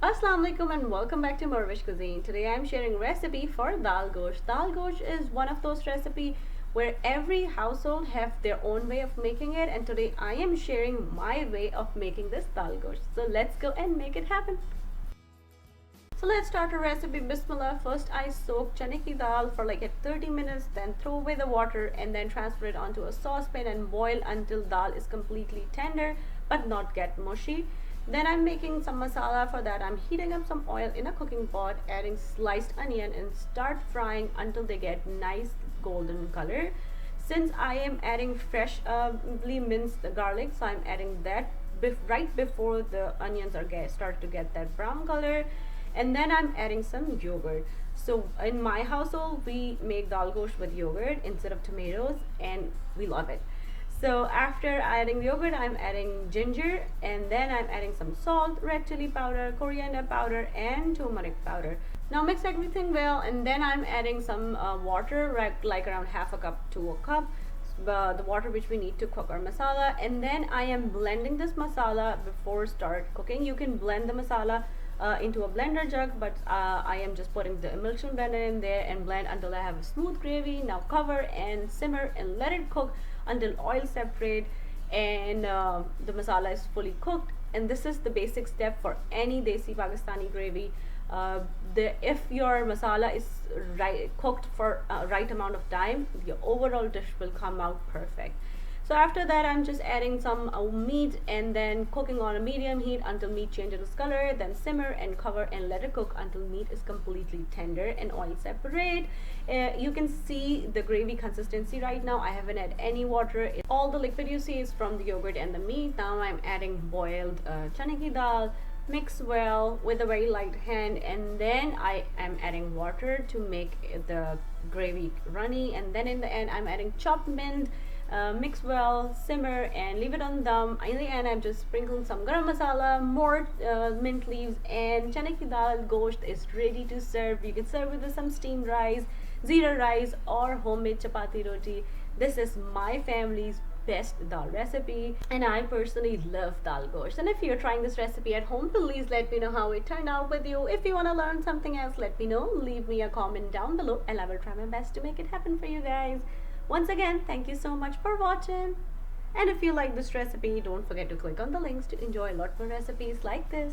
Assalamu alaikum and welcome back to morEwish cuisine. Today I am sharing a recipe for Daal Gosht. Daal Gosht is one of those recipes where every household have their own way of making it, and today I am sharing my way of making this Daal Gosht. So let's go and make it happen. So let's start our recipe. Bismillah. First I soak chane ki dal for like 30 minutes, then throw away the water and then transfer it onto a saucepan and boil until dal is completely tender but not get mushy. Then I'm making some masala. For that I'm heating up some oil in a cooking pot, adding sliced onion and start frying until they get nice golden color. Since I am adding freshly minced garlic, so I'm adding that right before the onions start to get that brown color. And then I'm adding some yogurt. So in my household we make dal gosht with yogurt instead of tomatoes, and we love it. So after adding yogurt, I'm adding ginger, and then I'm adding some salt, red chili powder, coriander powder, and turmeric powder. Now mix everything well, and then I'm adding some water, like around half a cup to a cup, the water which we need to cook our masala. And then I am blending this masala before start cooking. You can blend the masala into a blender jug, but I am just putting the emulsion blender in there and blend until I have a smooth gravy. Now cover and simmer and let it cook until oil separate and the masala is fully cooked. And this is the basic step for any desi Pakistani gravy. If your masala is cooked for right amount of time, your overall dish will come out perfect. So after that I'm just adding some meat and then cooking on a medium heat until meat changes color, then simmer and cover and let it cook until meat is completely tender and oil separate. You can see the gravy consistency right now. I haven't added any water. All the liquid you see is from the yogurt and the meat. Now I'm adding boiled chane ki dal. Mix well with a very light hand, and then I am adding water to make the gravy runny, and then in the end I'm adding chopped mint. Mix well, simmer and leave it on dum. In the end I'm just sprinkling some garam masala, more mint leaves, and chane ki dal gosht is ready to serve. You can serve with some steamed rice, zira rice, or homemade chapati roti. This is my family's best dal recipe, and I personally love dal gosht. And if you're trying this recipe at home, please let me know how it turned out with you. If you want to learn something else, let me know. Leave me a comment down below and I will try my best to make it happen for you guys. Once again, thank you so much for watching. And if you like this recipe, don't forget to click on the links to enjoy a lot more recipes like this.